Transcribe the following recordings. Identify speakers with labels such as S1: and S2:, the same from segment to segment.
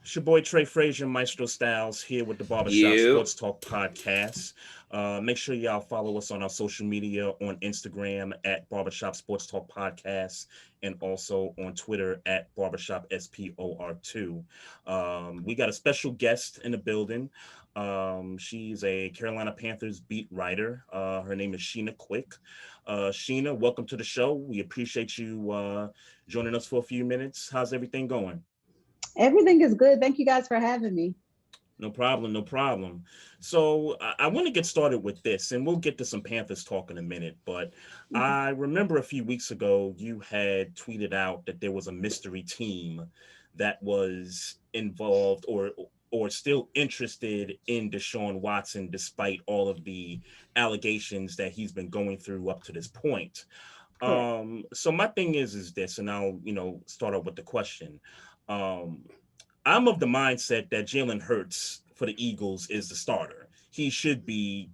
S1: It's your boy Trey Frazier, Maestro Styles, here with the Barbershop
S2: You.
S1: Sports Talk podcast. Make sure y'all follow us on our social media on Instagram at Barbershop Sports Talk Podcast and also on Twitter at Barbershop SPOR2. We got a special guest in the building. She's a Carolina Panthers beat writer. Her name is Sheena Quick. Sheena, welcome to the show. We appreciate you joining us for a few minutes. How's everything going?
S3: Everything is good. Thank you guys for having me.
S1: No problem, no problem. So I want to get started with this, and we'll get to some Panthers talk in a minute. But I remember a few weeks ago you had tweeted out that there was a mystery team that was involved or still interested in Deshaun Watson, despite all of the allegations that he's been going through up to this point.
S3: Correct.
S1: So my thing is this, and I'll start off with the question. Um, I'm of the mindset that Jalen Hurts for the Eagles is the starter. He should be,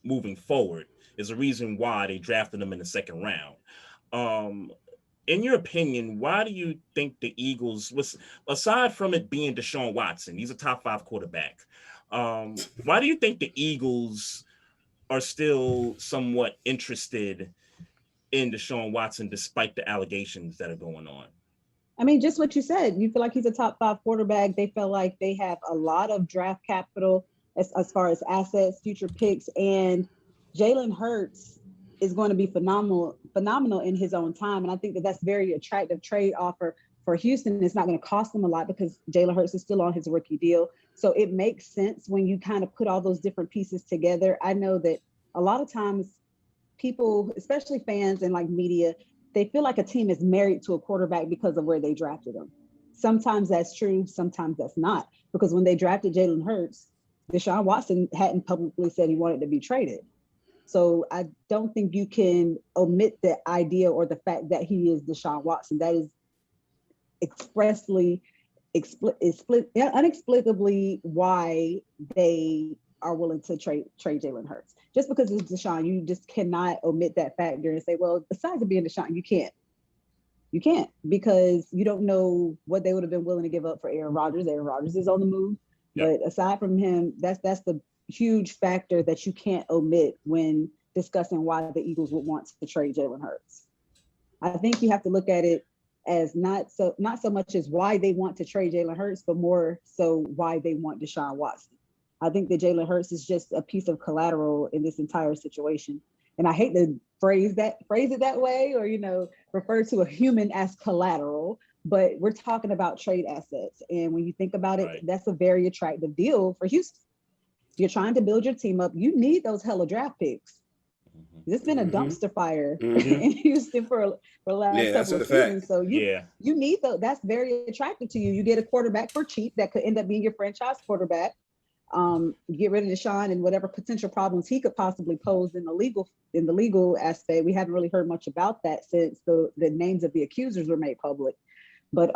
S1: moving forward. There's a reason why they drafted him in the second round. Um, in your opinion, why do you think the Eagles was aside from it being Deshaun Watson, he's a top 5 quarterback. Why do you think the Eagles are still somewhat interested in Deshaun Watson despite the allegations that are going on?
S3: I mean, just what you said. You feel like he's a top 5 quarterback. They feel like they have a lot of draft capital as far as assets, future picks, and Jalen Hurts is going to be phenomenal in his own time. And I think that that's very attractive trade offer for Houston. It's not going to cost them a lot because Jalen Hurts is still on his rookie deal. So it makes sense when you kind of put all those different pieces together. I know that a lot of times people, especially fans and like media, they feel like a team is married to a quarterback because of where they drafted him. Sometimes that's true, sometimes that's not. Because when they drafted Jalen Hurts, Deshaun Watson hadn't publicly said he wanted to be traded. So I don't think you can omit the idea or the fact that he is Deshaun Watson. That is expressly, inexplicably why they are willing to trade Jalen Hurts. Just because it's Deshaun, you just cannot omit that factor and say, well, besides it being Deshaun, you can't. You can't because you don't know what they would have been willing to give up for Aaron Rodgers. Aaron Rodgers is on the move. Yep. But aside from him, that's the huge factor that you can't omit when discussing why the Eagles would want to trade Jalen Hurts. I think you have to look at it as not so much as why they want to trade Jalen Hurts, but more so why they want Deshaun Watson. I think that Jalen Hurts is just a piece of collateral in this entire situation. And I hate to phrase it that way or, refer to a human as collateral, but we're talking about trade assets. And when you think about it, That's a very attractive deal for Houston. You're trying to build your team up. You need those hella draft picks. It's been a dumpster fire in Houston for the last couple of seasons. So you need those. That's very attractive to you. You get a quarterback for cheap that could end up being your franchise quarterback. Get rid of Deshaun and whatever potential problems he could possibly pose in the legal aspect. We haven't really heard much about that since the names of the accusers were made public. But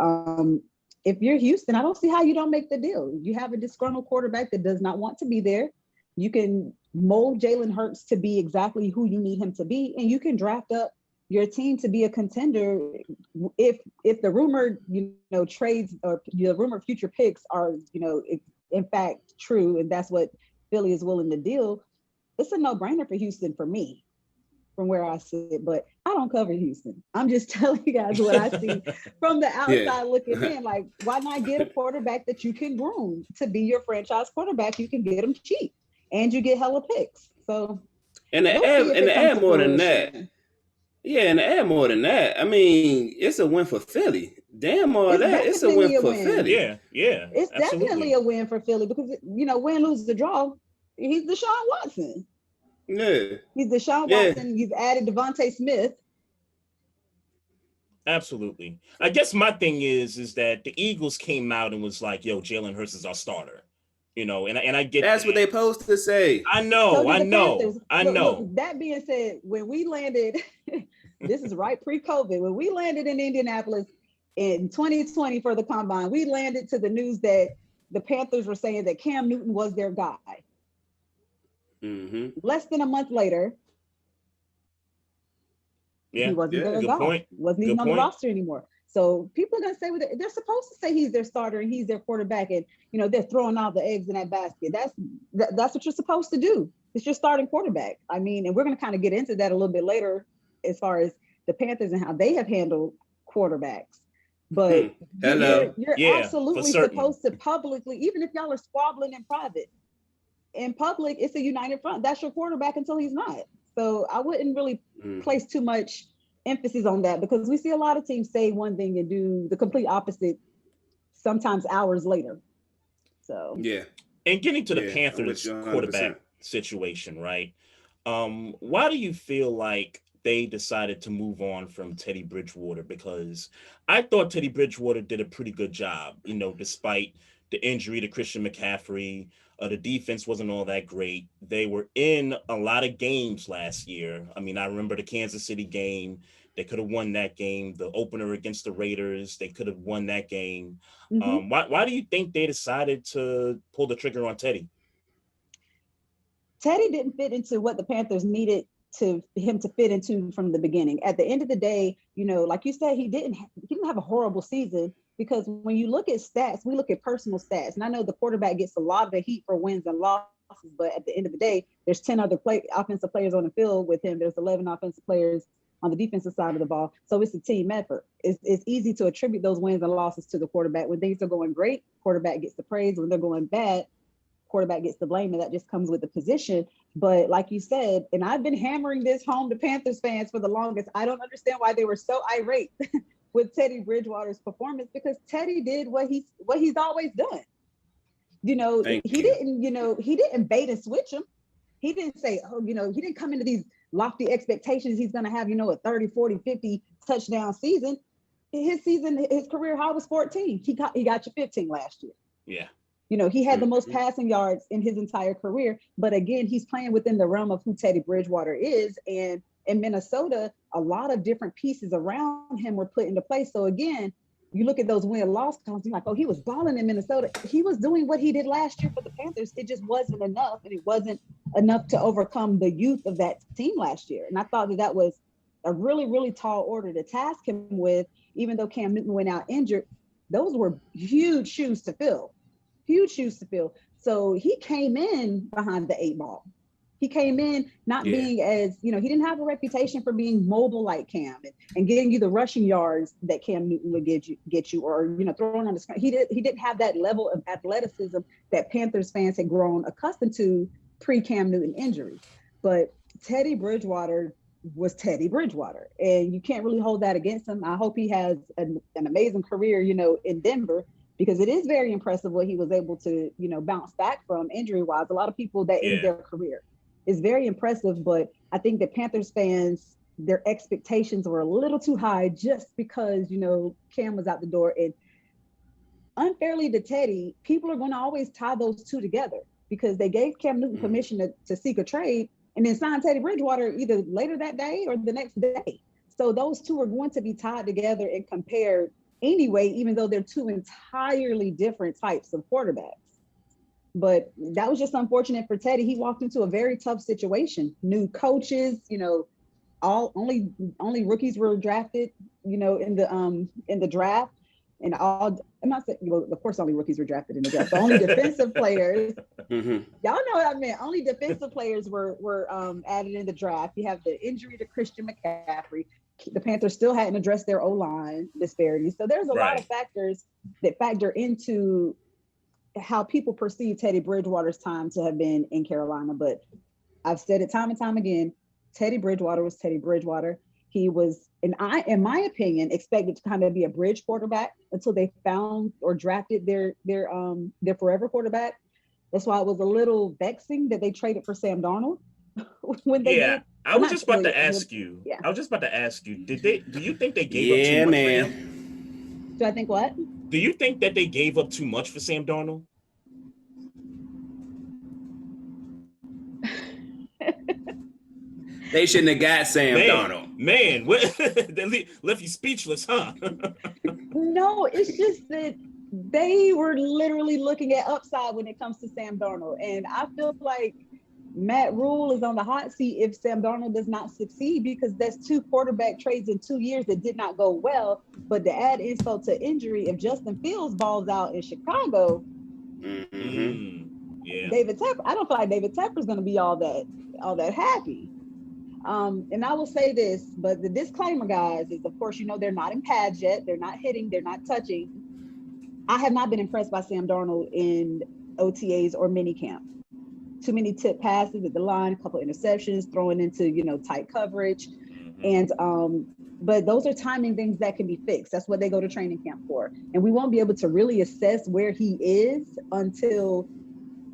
S3: if you're Houston, I don't see how you don't make the deal. You have a disgruntled quarterback that does not want to be there. You can mold Jalen Hurts to be exactly who you need him to be, and you can draft up your team to be a contender if the rumored trades or the rumored future picks are in fact true, and that's what Philly is willing to deal. It's a no-brainer for Houston for me, from where I sit, but I don't cover Houston. I'm just telling you guys what I see from the outside looking in. Like, why not get a quarterback that you can groom to be your franchise quarterback? You can get them cheap, and you get hella picks. So,
S2: and to add more than that. Yeah, and to add more than that, I mean, it's a win for Philly. Damn all that. It's a win for Philly.
S1: Yeah.
S3: It's definitely a win for Philly because, win, lose, the draw. He's Deshaun Watson.
S2: Yeah.
S3: He's Deshaun Watson. You've added Devontae Smith.
S1: Absolutely. I guess my thing is that the Eagles came out and was like, yo, Jalen Hurts is our starter. And I get
S2: that's what they supposed to say.
S1: I know.
S3: Look, that being said, when we landed, this is right pre-COVID, when we landed in Indianapolis in 2020 for the combine, we landed to the news that the Panthers were saying that Cam Newton was their guy.
S2: Mm-hmm.
S3: Less than a month later, he wasn't their guy. Wasn't even on the roster anymore. So people are going to say they're supposed to say he's their starter and he's their quarterback, and they're throwing all the eggs in that basket. That's what you're supposed to do. It's your starting quarterback. I mean, and we're going to kind of get into that a little bit later as far as the Panthers and how they have handled quarterbacks. But
S2: Hello.
S3: you're absolutely supposed to publicly, even if y'all are squabbling in private, in public, it's a united front. That's your quarterback until he's not. So I wouldn't really place too much emphasis on that, because we see a lot of teams say one thing and do the complete opposite sometimes hours later. So
S2: yeah.
S1: And getting to the Panthers quarterback situation, right? Why do you feel like they decided to move on from Teddy Bridgewater? Because I thought Teddy Bridgewater did a pretty good job, despite the injury to Christian McCaffrey. The defense wasn't all that great. They were in a lot of games last year. I mean, I remember the Kansas City game. They could have won that game. The opener against the Raiders, they could have won that game. Why do you think they decided to pull the trigger on Teddy?
S3: Teddy didn't fit into what the Panthers needed him to fit into from the beginning. At the end of the day, like you said, he didn't have a horrible season, because when you look at stats, we look at personal stats. And I know the quarterback gets a lot of the heat for wins and losses, but at the end of the day, there's 10 other offensive players on the field with him. There's 11 offensive players on the defensive side of the ball. So it's a team effort. It's easy to attribute those wins and losses to the quarterback. When things are going great, quarterback gets the praise. When they're going bad, quarterback gets the blame, and that just comes with the position. But like you said, and I've been hammering this home to Panthers fans for the longest, I don't understand why they were so irate with Teddy Bridgewater's performance, because Teddy did what he's always done. He didn't bait and switch him. He didn't say, he didn't come into these lofty expectations. He's going to have, a 30, 40, 50 touchdown season. His career high was 14. He got you 15 last year.
S1: Yeah.
S3: He had the most passing yards in his entire career. But again, he's playing within the realm of who Teddy Bridgewater is. And in Minnesota, a lot of different pieces around him were put into place. So again, you look at those win-loss columns, you're like, oh, he was balling in Minnesota. He was doing what he did last year for the Panthers. It just wasn't enough. And it wasn't enough to overcome the youth of that team last year. And I thought that was a really, really tall order to task him with, even though Cam Newton went out injured. Those were huge shoes to fill. So he came in behind the 8 ball. He came in not being as, he didn't have a reputation for being mobile like Cam and getting you the rushing yards that Cam Newton would get you, or, throwing on the screen. He didn't have that level of athleticism that Panthers fans had grown accustomed to pre-Cam Newton injury. But Teddy Bridgewater was Teddy Bridgewater, and you can't really hold that against him. I hope he has an amazing career, in Denver, because it is very impressive what he was able to, bounce back from injury-wise. A lot of people that end their career. It's very impressive, but I think that Panthers fans, their expectations were a little too high just because, Cam was out the door. And unfairly to Teddy, people are going to always tie those two together, because they gave Cam Newton permission to seek a trade and then sign Teddy Bridgewater either later that day or the next day. So those two are going to be tied together and compared anyway, even though they're two entirely different types of quarterbacks. But that was just unfortunate for Teddy. He walked into a very tough situation. New coaches, only rookies were drafted, in the draft, and all. I'm not saying, of course, only rookies were drafted in the draft. But only defensive players. Y'all know what I meant. Only defensive players were added in the draft. You have the injury to Christian McCaffrey. The Panthers still hadn't addressed their O-line disparities. So there's a lot of factors that factor into how people perceive Teddy Bridgewater's time to have been in Carolina. But I've said it time and time again, Teddy Bridgewater was Teddy Bridgewater. He was, in my opinion, expected to kind of be a bridge quarterback until they found or drafted their forever quarterback. That's why it was a little vexing that they traded for Sam Darnold when they did.
S1: I was just about to ask you. Do you think they gave up too much for him?
S3: Do I think what?
S1: Do you think that they gave up too much for Sam Darnold?
S2: They shouldn't have got Sam Darnold.
S1: Man, what? They left you speechless, huh?
S3: No, it's just that they were literally looking at upside when it comes to Sam Darnold. And I feel like Matt Rule is on the hot seat if Sam Darnold does not succeed, because there's 2 quarterback trades in 2 years that did not go well. But to add insult to injury, if Justin Fields balls out in Chicago,
S1: Yeah.
S3: David Tepper, I don't feel like David Tepper is going to be all that happy. And I will say this, but the disclaimer, guys, is of course, they're not in pads yet. They're not hitting. They're not touching. I have not been impressed by Sam Darnold in OTAs or minicamp. Too many tip passes at the line, a couple interceptions, throwing into, tight coverage. And, but those are timing things that can be fixed. That's what they go to training camp for. And we won't be able to really assess where he is until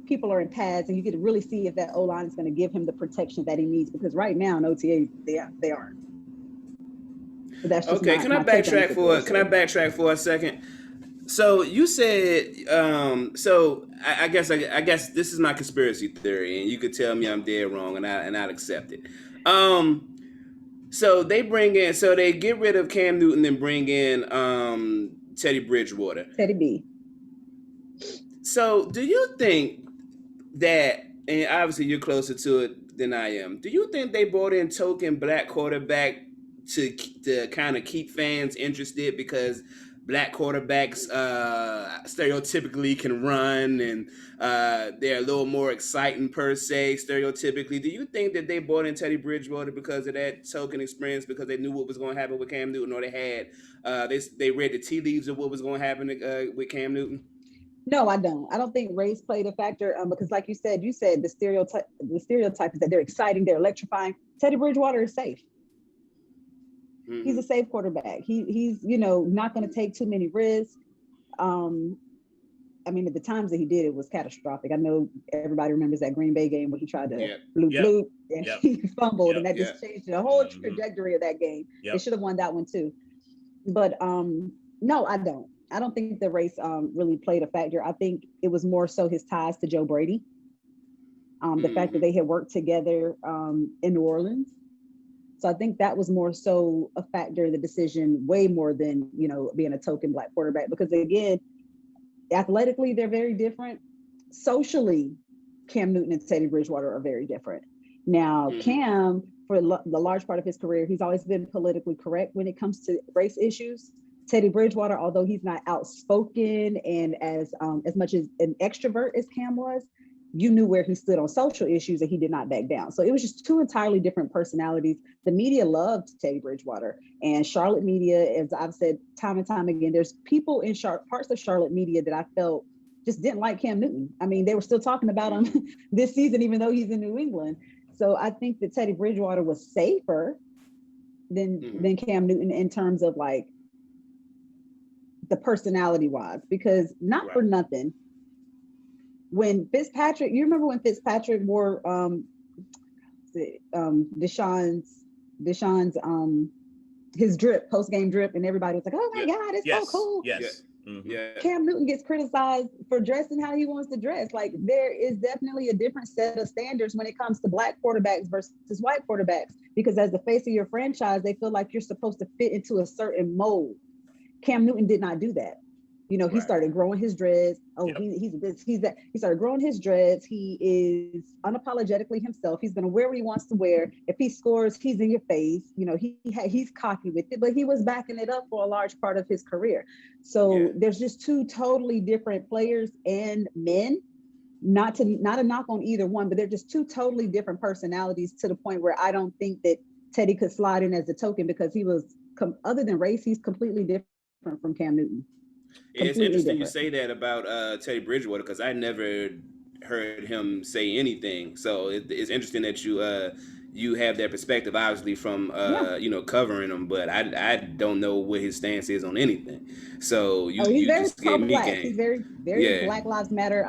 S3: people are in pads and you get to really see if that O-line is going to give him the protection that he needs, because right now in OTA they aren't. But that's just
S2: okay. Can I backtrack for a second? So you said, I guess this is my conspiracy theory, and you could tell me I'm dead wrong, and I'd accept it. So they get rid of Cam Newton and bring in Teddy Bridgewater.
S3: Teddy B.
S2: So do you think that, and obviously you're closer to it than I am, do you think they brought in token black quarterback to kind of keep fans interested, because black quarterbacks stereotypically can run and they're a little more exciting per se, stereotypically? Do you think that they brought in Teddy Bridgewater because of that token experience, because they knew what was going to happen with Cam Newton, or they had they read the tea leaves of what was going to happen with Cam Newton?
S3: No, I don't. I don't think race played a factor, because like you said the stereotype is that they're exciting, they're electrifying. Teddy Bridgewater is safe. Mm-hmm. He's a safe quarterback. He's not going to take too many risks. I mean, at the times that he did, it was catastrophic. I know everybody remembers that Green Bay game where he tried to bloop and he fumbled, and that just changed the whole trajectory of that game. They should have won that one too. But no, I don't. I don't think the race really played a factor. I think it was more so his ties to Joe Brady. The fact that they had worked together in New Orleans. So I think that was more so a factor in the decision, way more than, being a token black quarterback. Because again, athletically, they're very different. Socially, Cam Newton and Teddy Bridgewater are very different. Now, Cam, for the large part of his career, he's always been politically correct when it comes to race issues. Teddy Bridgewater, although he's not outspoken and as much as an extrovert as Cam was, you knew where he stood on social issues and he did not back down. So it was just 2 entirely different personalities. The media loved Teddy Bridgewater, and Charlotte media, as I've said time and time again, there's people in parts of Charlotte media that I felt just didn't like Cam Newton. I mean, they were still talking about him this season, even though he's in New England. So I think that Teddy Bridgewater was safer than Cam Newton in terms of like the personality wise, because not for nothing, when Fitzpatrick, you remember when Fitzpatrick wore Deshaun's his drip, post-game drip, and everybody was like, oh my God, it's so cool.
S1: Yes.
S3: Cam Newton gets criticized for dressing how he wants to dress. Like, there is definitely a different set of standards when it comes to black quarterbacks versus white quarterbacks, because as the face of your franchise, they feel like you're supposed to fit into a certain mold. Cam Newton did not do that. He started growing his dreads. He started growing his dreads. He is unapologetically himself. He's going to wear what he wants to wear. If he scores, he's in your face. He's cocky with it, but he was backing it up for a large part of his career. So there's just 2 totally different players and men. Not a knock on either one, but they're just 2 totally different personalities, to the point where I don't think that Teddy could slide in as a token, because he was, other than race, he's completely different from Cam Newton.
S2: It's interesting you say that about Teddy Bridgewater, because I never heard him say anything. So it's interesting that you have that perspective, obviously from covering him. But I don't know what his stance is on anything. So you just gave me game.
S3: He's very Black Lives Matter.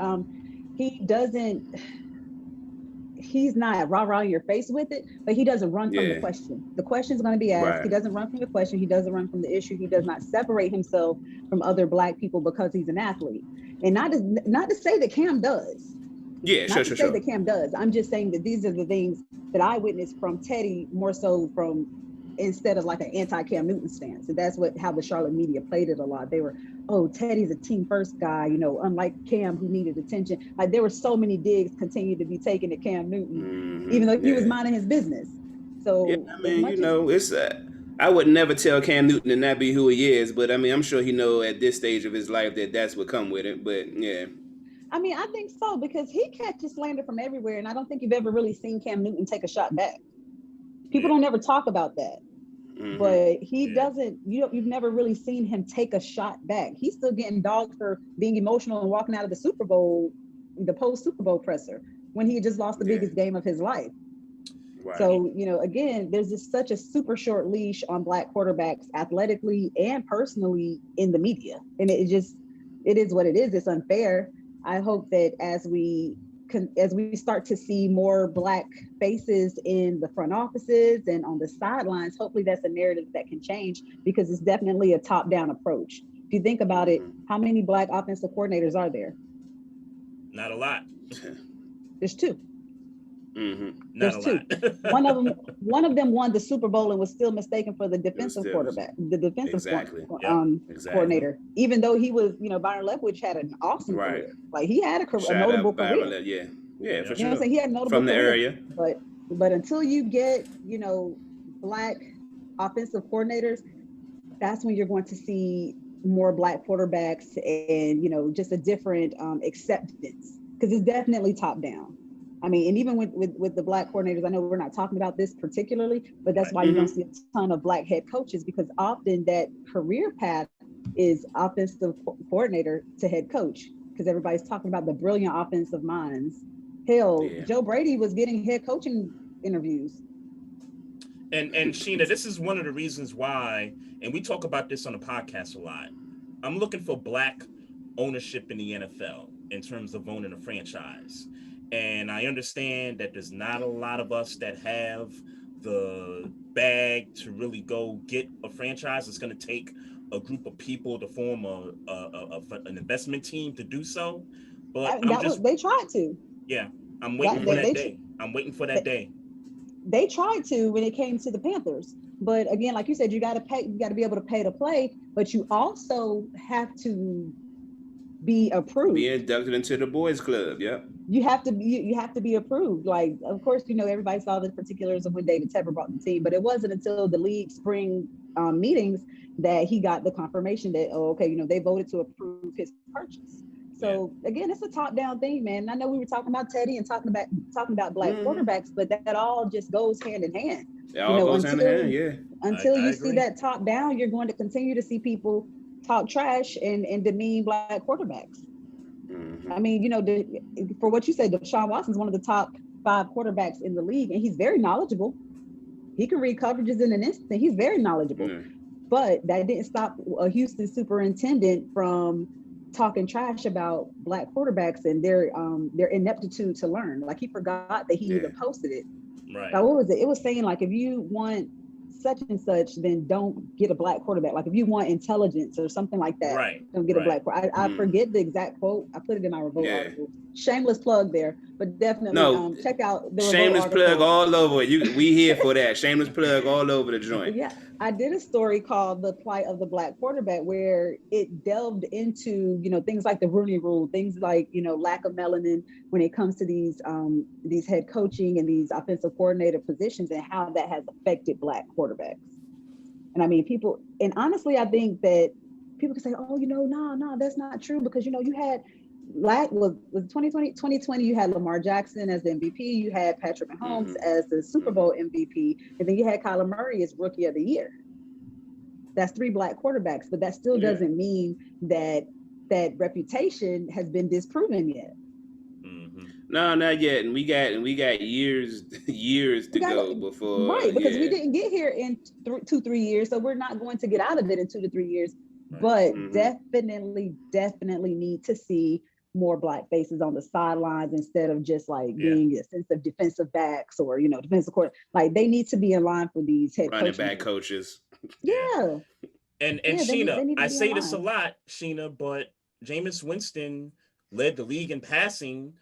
S3: He's not rah-rah in your face with it, but he doesn't run from the question. The question is going to be asked. Right. He doesn't run from the question. He doesn't run from the issue. He does not separate himself from other Black people because he's an athlete. And not to say that Cam does.
S2: Yeah,
S3: not to say that Cam does. I'm just saying that these are the things that I witnessed from Teddy, more so from instead of like an anti-Cam Newton stance. And that's how the Charlotte media played it a lot. They were, oh, Teddy's a team first guy, unlike Cam who needed attention. Like there were so many digs continued to be taken at Cam Newton, even though he was minding his business.
S2: Yeah,
S3: So
S2: I mean, it's I would never tell Cam Newton to not be who he is, but I mean, I'm sure he know at this stage of his life that that's what come with it. But yeah,
S3: I mean, I think so because he catches slander from everywhere, and I don't think you've ever really seen Cam Newton take a shot back. People don't ever talk about that, but he doesn't. You've never really seen him take a shot back. He's still getting dogged for being emotional and walking out of the Super Bowl, the post Super Bowl presser, when he had just lost the biggest game of his life. Right. So, again, there's just such a super short leash on Black quarterbacks athletically and personally in the media. And it is what it is. It's unfair. I hope that as we start to see more Black faces in the front offices and on the sidelines, hopefully that's a narrative that can change, because it's definitely a top-down approach. If you think about it, how many Black offensive coordinators are there?
S1: Not a lot.
S3: There's two.
S1: Not a
S3: lot. One of them won the Super Bowl and was still mistaken for the defensive quarterback, the defensive coordinator. Even though he was, Byron Leftwich had an awesome career. Like he had a notable career.
S2: Yeah, for sure.
S3: You know what I'm saying? He had a notable
S2: from the
S3: career,
S2: area.
S3: But until you get, Black offensive coordinators, that's when you're going to see more Black quarterbacks and, just a different acceptance, because it's definitely top down. I mean, and even with the Black coordinators, I know we're not talking about this particularly, but that's why you don't see a ton of Black head coaches, because often that career path is offensive coordinator to head coach, because everybody's talking about the brilliant offensive minds. Hell, Joe Brady was getting head coaching interviews.
S1: And Sheena, this is one of the reasons why, and we talk about this on the podcast a lot, I'm looking for Black ownership in the NFL in terms of owning a franchise. And I understand that there's not a lot of us that have the bag to really go get a franchise. It's going to take a group of people to form an investment team to do so. But
S3: they tried to.
S1: Yeah, I'm waiting for that day. I'm waiting for that day.
S3: They tried to when it came to the Panthers. But again, like you said, you got to pay. You got to be able to pay to play. But you also have to be approved.
S2: Be inducted into the boys club. Yep.
S3: You have to be approved. Like, of course, everybody saw the particulars of when David Tepper brought the team, but it wasn't until the league spring meetings that he got the confirmation that, they voted to approve his purchase. So again, it's a top-down thing, man. And I know we were talking about Teddy and talking about Black quarterbacks, but that all just goes hand in hand.
S2: It all goes hand in hand, yeah.
S3: Until you see that top down, you're going to continue to see people talk trash and demean Black quarterbacks. I mean, for what you said, Deshaun Watson's one of the top 5 quarterbacks in the league, and he's very knowledgeable. He can read coverages in an instant. He's very knowledgeable. But that didn't stop a Houston superintendent from talking trash about Black quarterbacks and their ineptitude to learn. Like, he forgot that he even posted it.
S1: Right.
S3: Like, what was it? It was saying, like, if you want such and such, then don't get a Black quarterback. Like, if you want intelligence or something like that, don't get a Black quarterback. I forget the exact quote. I put it in my Revolt article. Shameless plug there, but definitely check out the
S2: shameless plug all over it. We here for that. Shameless plug all over the joint.
S3: Yeah, I did a story called "The Plight of the Black Quarterback," where it delved into things like the Rooney Rule, things like lack of melanin when it comes to these head coaching and these offensive coordinator positions, and how that has affected Black quarterbacks. And I mean, honestly, I think that people can say, oh, no, that's not true, because you had was 2020 you had Lamar Jackson as the MVP, you had Patrick Mahomes as the Super Bowl MVP, and then you had Kyler Murray as Rookie of the Year. That's 3 Black quarterbacks, but that still doesn't mean that reputation has been disproven yet.
S2: No, not yet. And we got years to go before.
S3: Right, because we didn't get here in 2-3 years, so we're not going to get out of it in 2 to 3 years. Right. But definitely need to see more Black faces on the sidelines instead of just like being a sense of defensive backs or defensive court. Like, they need to be in line for these head
S2: running back coaches.
S1: Yeah. And Sheena, I say this a lot, Sheena, but Jameis Winston led the league in passing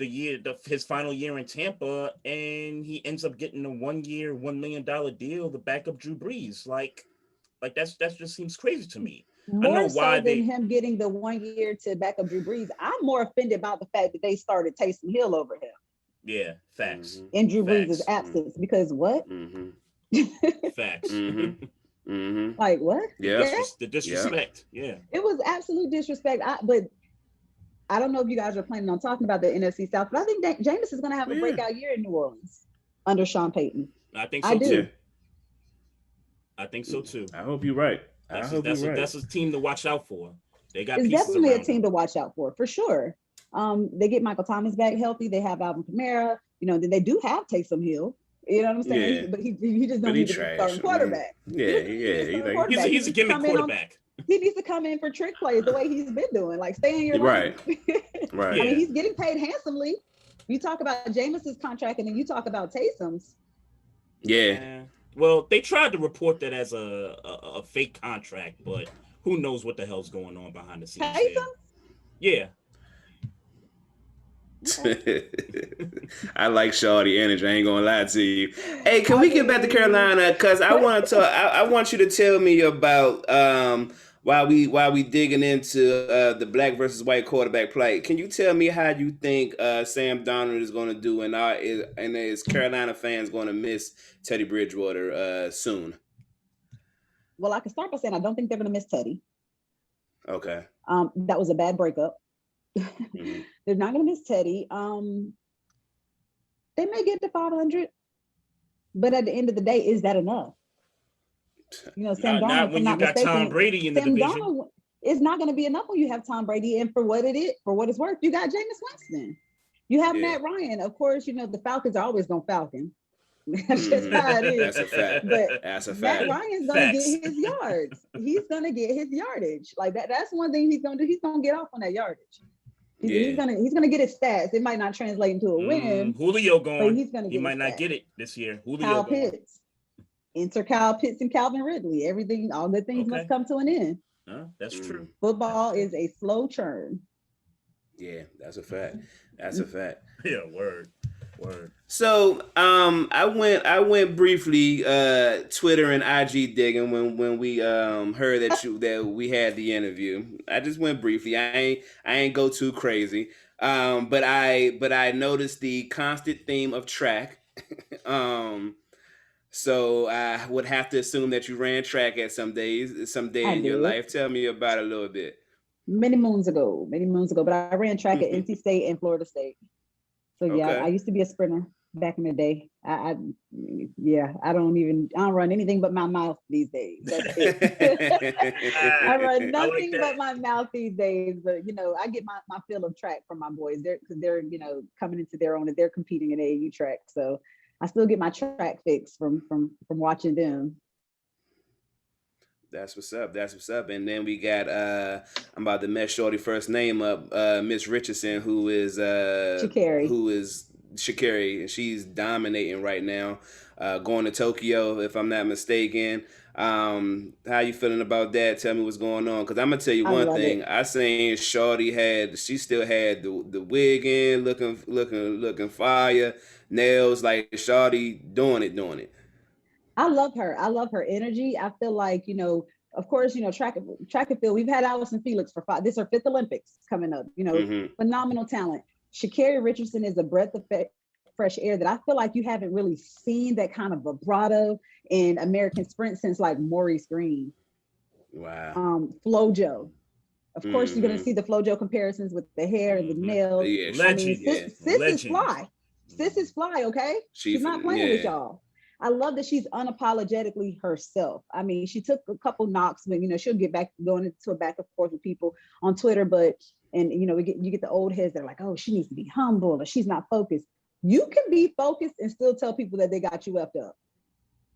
S1: his final year in Tampa, and he ends up getting a 1-year, $1 million deal to back up Drew Brees. Like that just seems crazy to me. I know
S3: More
S1: why
S3: so than him getting the 1 year to back up Drew Brees. I'm more offended about the fact that they started Taysom Hill over him.
S1: Yeah, facts.
S3: In Drew Brees'
S1: Facts.
S3: absence, because what?
S1: Facts.
S3: Like what?
S2: Yeah.
S1: Just the disrespect. Yeah.
S3: It was absolute disrespect. But I don't know if you guys are planning on talking about the NFC South, but I think that Jameis is going to have a breakout year in New Orleans under Sean Payton.
S1: I think so too.
S2: Yeah.
S1: I think so too.
S2: I hope you're right.
S1: That's a team to watch out for. They got
S3: it's
S1: pieces
S3: definitely a
S1: around
S3: team
S1: them.
S3: to watch out for sure. They get Michael Thomas back healthy. They have Alvin Kamara. Then they do have Taysom Hill. You know what I'm saying?
S2: Yeah.
S3: But he just don't need to be starting quarterback.
S1: He's a gimmick quarterback.
S3: He needs to come in for trick plays the way he's been doing. Like stay in your lane.
S2: Right.
S3: I mean, he's getting paid handsomely. You talk about Jameis's contract, and then you talk about Taysom's.
S2: Yeah.
S1: Well, they tried to report that as a fake contract, but who knows what the hell's going on behind the scenes?
S3: Taysom?
S1: Yeah.
S2: I like Shawty energy. I ain't gonna lie to you. Hey, can we get back to Carolina? Cause I want to. I want you to tell me about while we digging into the black versus white quarterback play. Can you tell me how you think Sam Darnold is going to do, and is Carolina fans going to miss Teddy Bridgewater soon?
S3: Well, I can start by saying I don't think they're going to miss Teddy.
S2: Okay.
S3: That was a bad breakup. They're not going to miss Teddy. They may get to 500, but at the end of the day, is that enough? Sam Darnold.
S1: Not when you got Tom Brady in the division.
S3: Darnold is not going to be enough when you have Tom Brady, and for what it's worth, you got Jameis Winston. You have Matt Ryan. Of course, the Falcons are always going to Falcon. That's just how it is.
S2: That's a fact.
S3: But
S2: that's a fact.
S3: Matt Ryan's going to get his yards. He's going to get his yardage. Like that. That's one thing he's going to do. He's going to get off on that yardage. He's gonna get his stats. It might not translate into a win.
S1: Julio going.
S3: He
S1: might not get it this year. Julio
S3: Kyle
S1: going.
S3: Pitts. Enter Kyle Pitts and Calvin Ridley. Everything, all good things must come to an end.
S1: That's true.
S3: Football is a slow churn.
S2: Yeah, that's a fact. That's a fact.
S1: Yeah, word.
S2: So I went briefly Twitter and IG digging when we heard that we had the interview. I just went briefly. I ain't go too crazy. But I noticed the constant theme of track. So I would have to assume that you ran track at some day in your life. Tell me about it a little bit.
S3: Many moons ago, but I ran track at NC State and Florida State. So I used to be a sprinter back in the day. I don't run anything but my mouth these days. That's it. I run nothing but my mouth these days. But I get my fill of track from my boys. They're coming into their own, and they're competing in AAU track. So I still get my track fix from watching them.
S2: That's what's up. And then we got I'm about to mess Shorty first name up, Miss Richardson, who is Sha'Carri, and she's dominating right now. Going to Tokyo, if I'm not mistaken. How you feeling about that? Tell me what's going on, because I'm gonna tell you one thing. I seen Shorty she still had the wig in, looking fire, nails, like Shorty doing it.
S3: I love her energy. I feel like, of course, track and field. We've had Allison Felix for 5. This is her 5th Olympics coming up. Phenomenal talent. Sha'Carri Richardson is a breath of fresh air that I feel like you haven't really seen that kind of vibrato in American sprint since like Maurice Green.
S2: Wow.
S3: Flojo. Of course, you're going to see the Flojo comparisons with the hair and the nails.
S2: Yeah,
S3: Sis is fly. Sis is fly, okay? She's not playing with y'all. I love that she's unapologetically herself. I mean, she took a couple knocks, but she'll get back going into a back and forth with people on Twitter. You get the old heads that are like, oh, she needs to be humble or she's not focused. You can be focused and still tell people that they got you effed up.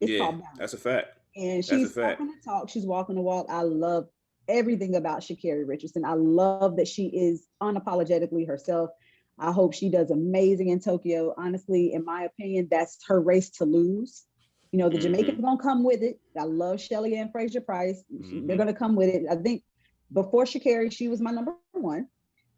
S3: It's called balance.
S2: That's a fact.
S3: And she's talking the talk. She's walking the walk. I love everything about Sha'Carri Richardson. I love that she is unapologetically herself. I hope she does amazing in Tokyo. Honestly, in my opinion, that's her race to lose. The Jamaicans gonna come with it. I love Shelly and Fraser Price. They're gonna come with it. I think before Sha'Carri, she was my number 1.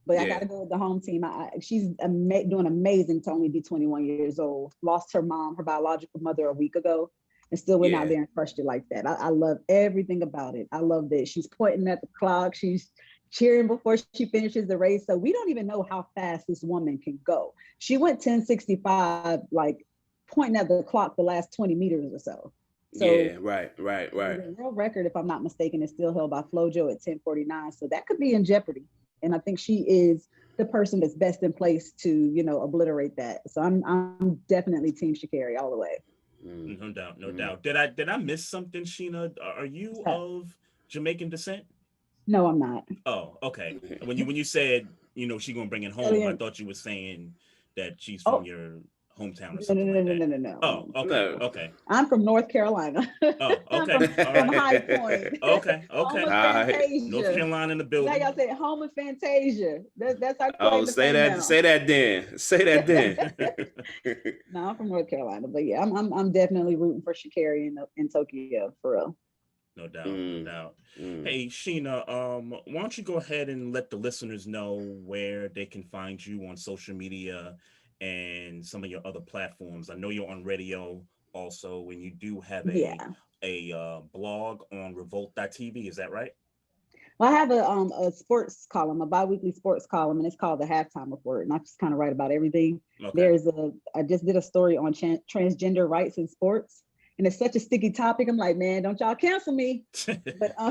S3: But I got to go with the home team. She's doing amazing to only be 21 years old. Lost her mom, her biological mother, a week ago, and still went out there and crushed it like that. I love everything about it. I love that she's pointing at the clock. She's cheering before she finishes the race. So we don't even know how fast this woman can go. She went 10:65, like pointing at the clock the last 20 meters or so. So
S2: yeah, right.
S3: The world record, if I'm not mistaken, is still held by Flojo at 10:49. So that could be in jeopardy. And I think she is the person that's best in place to, obliterate that. So I'm definitely Team Sha'Carri all the way.
S1: No doubt, no doubt. Did I miss something, Sheena? Are you of Jamaican descent?
S3: No, I'm not.
S1: Oh, okay. When you said she's gonna bring it home, I thought you were saying that she's from your hometown or something like that.
S3: No.
S1: Oh, okay, okay.
S3: I'm from North Carolina.
S1: Oh, okay.
S3: From High Point.
S1: Okay.
S3: Home of Fantasia.
S1: North Carolina in the building.
S3: Like I said, home of Fantasia. That's our
S2: claim to fame now. Say that then.
S3: No, I'm from North Carolina, but yeah, I'm definitely rooting for Sha'Carri in Tokyo for real.
S1: No doubt, no doubt. Hey, Sheena, why don't you go ahead and let the listeners know where they can find you on social media and some of your other platforms. I know you're on radio also, and you do have a blog on revolt.tv. Is that right?
S3: Well, I have a sports column, a biweekly sports column, and it's called the Halftime Report, and I just kind of write about everything. Okay. I just did a story on transgender rights in sports, and it's such a sticky topic. I'm like, man, don't y'all cancel me. But
S2: I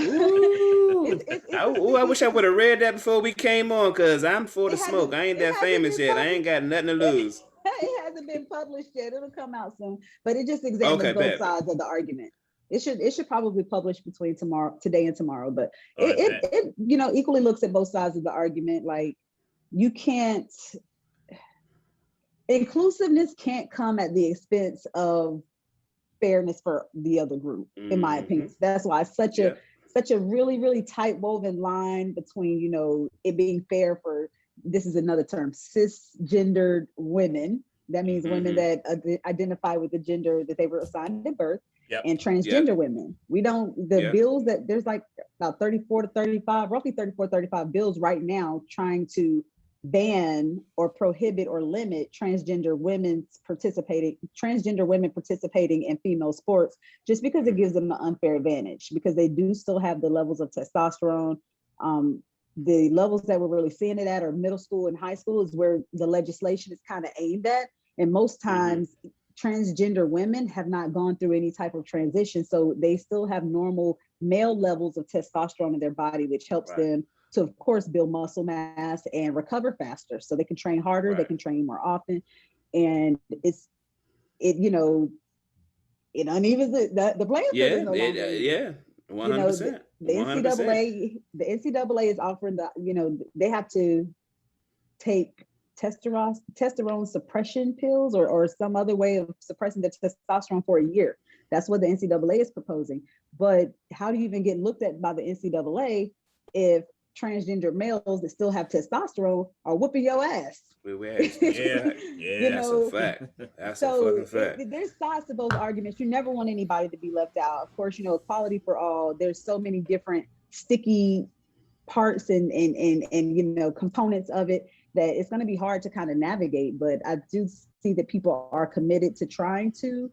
S2: wish I would have read that before we came on, because I'm for the smoke. I ain't that famous yet. I ain't got nothing to lose.
S3: It hasn't been published yet. It'll come out soon. But it just examines both sides of the argument. It should probably publish between today and tomorrow. But it equally looks at both sides of the argument. Like, you can't, inclusiveness can't come at the expense of fairness for the other group, in my opinion. That's why it's such a really, really tight woven line between, it being fair for, this is another term, cisgendered women. That means women that identify with the gender that they were assigned at birth, and transgender women. We don't, bills that there's like about 35 bills right now trying to ban or prohibit or limit transgender women participating in female sports, just because it gives them an unfair advantage, because they do still have the levels of testosterone. The levels that we're really seeing it at are middle school and high school is where the legislation is kind of aimed at. And most times transgender women have not gone through any type of transition. So they still have normal male levels of testosterone in their body, which helps them to, of course, build muscle mass and recover faster. So they can train harder, they can train more often. And it unevens the playing field. No longer.
S2: 100%.
S3: The NCAA is offering they have to take testosterone suppression pills or some other way of suppressing the testosterone for a year. That's what the NCAA is proposing. But how do you even get looked at by the NCAA if transgender males that still have testosterone are whooping your ass?
S2: That's a fact. That's a fucking fact.
S3: There's sides to both arguments. You never want anybody to be left out. Of course, equality for all. There's so many different sticky parts and components of it that it's going to be hard to kind of navigate. But I do see that people are committed to trying to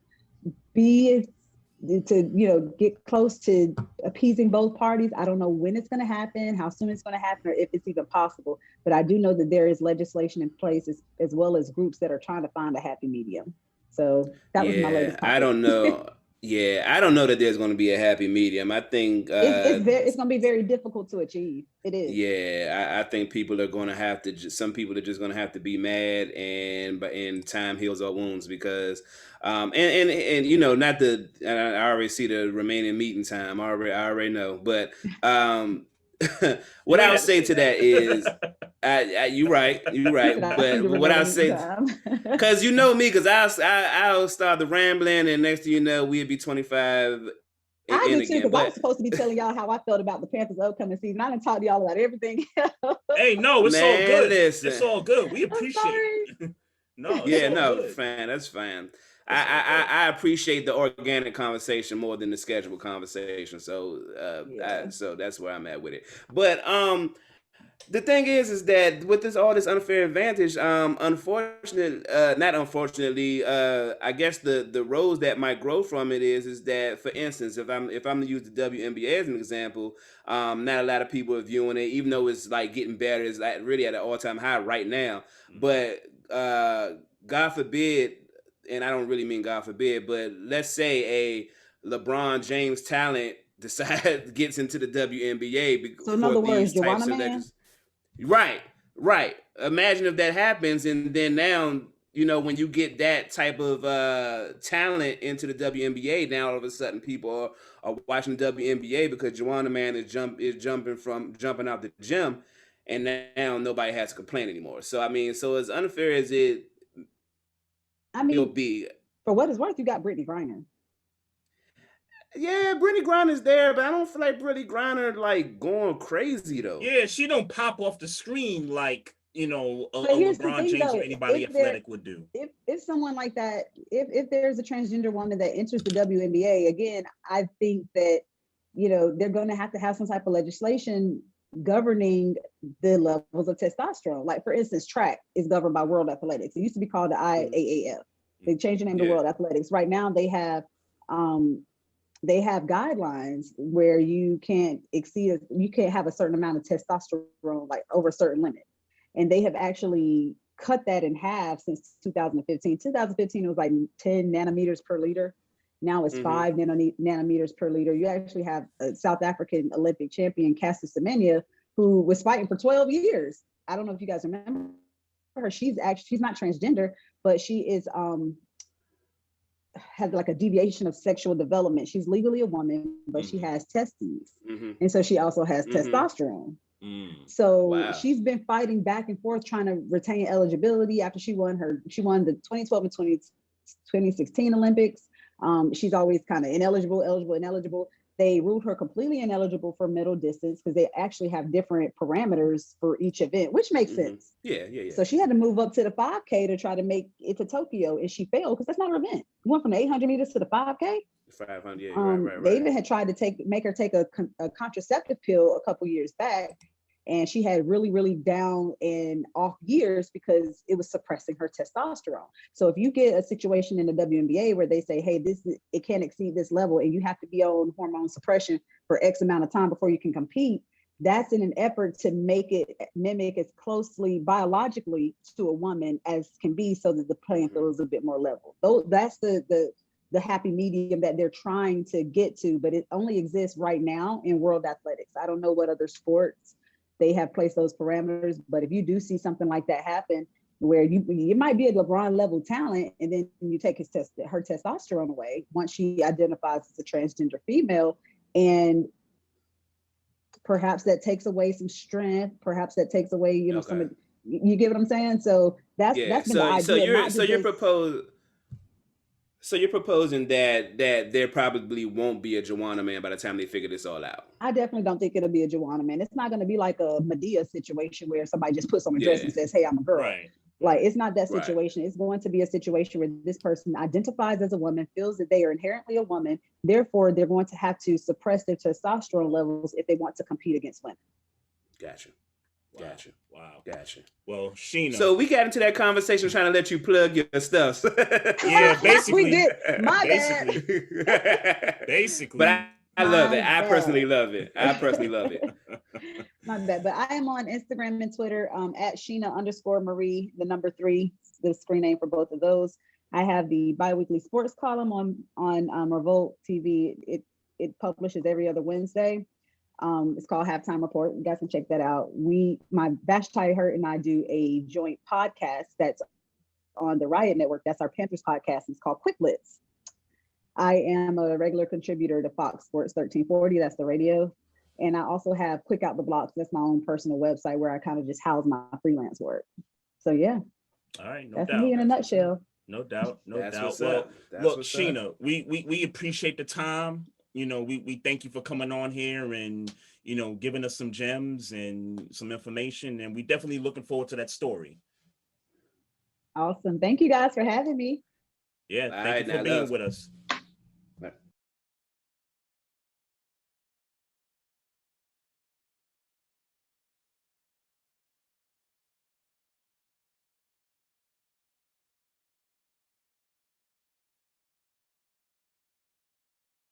S3: get close to appeasing both parties. I don't know when it's going to happen, how soon it's going to happen, or if it's even possible. But I do know that there is legislation in place as well as groups that are trying to find a happy medium. So that was my latest topic.
S2: I don't know. I don't know that there's going to be a happy medium. I think
S3: it's going to be very difficult to achieve. It is.
S2: Yeah, I think people are going to have to. Some people are just going to have to be mad, and time heals all wounds, because, not the. I already see the remaining meeting time. I already know, but what I'll say to that is, you're right. But what I'll say, because you know me, because I'll start the rambling, and next thing you know, we'll be 25.
S3: I do too, because I was supposed to be telling y'all how I felt about the Panthers' upcoming season. I done talked to y'all about everything else.
S1: Hey, no, it's all good.
S2: Listen.
S1: It's all good. We appreciate it.
S2: Fine. That's fine. I appreciate the organic conversation more than the scheduled conversation. So so that's where I'm at with it. But The thing is that with all this unfair advantage, not unfortunately, I guess the roles that might grow from it is that, for instance, if I'm to use the WNBA as an example, not a lot of people are viewing it, even though it's like getting better, it's like really at an all-time high right now. But God forbid, and I don't really mean God forbid, but let's say a LeBron James talent decides gets into the WNBA
S3: So in
S2: for
S3: other words,
S2: these types
S3: Joanna
S2: of
S3: Man.
S2: legends. Right, right. Imagine if that happens, and then now when you get that type of talent into the WNBA, now all of a sudden people are watching the WNBA because Joanna Man is jumping out the gym, and now nobody has to complain anymore. So I mean, so as unfair as it
S3: I
S2: will
S3: mean,
S2: be,
S3: for what it's worth, you got Brittany Griner.
S2: yeah, Brittany Griner's there, but I don't feel like Brittany Griner like going crazy though.
S1: Yeah, she don't pop off the screen like
S3: But
S1: a
S3: here's the
S1: LeBron
S3: thing,
S1: James or
S3: though:
S1: anybody
S3: if there,
S1: athletic would do.
S3: if someone like that, if there's a transgender woman that enters the WNBA, again, I think that they're going to have some type of legislation governing the levels of testosterone. Like, for instance, track is governed by World Athletics. It used to be called the IAAF. They changed the name to
S2: Yeah.
S3: World Athletics. Right now, they have guidelines where you can't have a certain amount of testosterone, like over a certain limit. And they have actually cut that in half since 2015. 2015 it was like 10 nanometers per liter. Now it's 5 nanometers per liter. You actually have a South African Olympic champion, Caster Semenya, who was fighting for 12 years. I don't know if you guys remember her. She's not transgender, but she is has like a deviation of sexual development. She's legally a woman, but she has testes. And so she also has testosterone. So
S2: Wow.
S3: she's been fighting back and forth trying to retain eligibility after she won the 2012 and 2016 Olympics. She's always kind of ineligible. They ruled her completely ineligible for middle distance because they actually have different parameters for each event, which makes sense.
S2: Yeah.
S3: So she had to move up to the 5K to try to make it to Tokyo, and she failed because that's not her event. You went from the 800 meters to the 5K.
S2: 500, yeah, right.
S3: They even had tried to make her take a contraceptive pill a couple years back, and she had really, really down and off years because it was suppressing her testosterone. So if you get a situation in the WNBA where they say, hey, it can't exceed this level and you have to be on hormone suppression for X amount of time before you can compete, that's in an effort to make it mimic as closely biologically to a woman as can be, so that the playing field is a bit more level. So that's the happy medium that they're trying to get to, but it only exists right now in world athletics. I don't know what other sports they have placed those parameters, but if you do see something like that happen, where you might be a LeBron level talent, and then you take her testosterone away once she identifies as a transgender female, and perhaps that takes away some strength, perhaps that takes away some of, you get what I'm saying? So that's been the idea.
S2: So you're proposing that there probably won't be a Joanna Man by the time they figure this all out.
S3: I definitely don't think it'll be a Joanna Man. It's not going to be like a Medea situation where somebody just puts on a dress and says, hey, I'm a girl.
S1: Right.
S3: Like, it's not that situation. Right. It's going to be a situation where this person identifies as a woman, feels that they are inherently a woman. Therefore, they're going to have to suppress their testosterone levels if they want to compete against women.
S2: Gotcha.
S1: Wow.
S2: Gotcha.
S1: Well, Sheena.
S2: So we got into that conversation trying to let you plug your stuff.
S1: Yeah, basically.
S3: We did. My bad.
S1: Basically.
S2: But I love it. I personally love it.
S3: My bad. But I am on Instagram and Twitter at Sheena_Marie, the number 3, the screen name for both of those. I have the biweekly sports column on Revolt TV. It publishes every other Wednesday. It's called Halftime Report. You guys can check that out. My Vashti Hurt and I do a joint podcast that's on the Riot Network. That's our Panthers podcast. It's called Quick Blitz. I am a regular contributor to Fox Sports 1340. That's the radio. And I also have Quick Out the Blocks. That's my own personal website where I kind of just house my freelance work. So yeah.
S1: All right.
S3: That's me in a nutshell.
S1: No doubt.
S2: What's
S1: Well,
S2: up.
S1: look, Sheena, we appreciate the time. We thank you for coming on here and, giving us some gems and some information. And we definitely looking forward to that story.
S3: Awesome. Thank you guys for having me.
S1: Yeah. Thank you for being with us.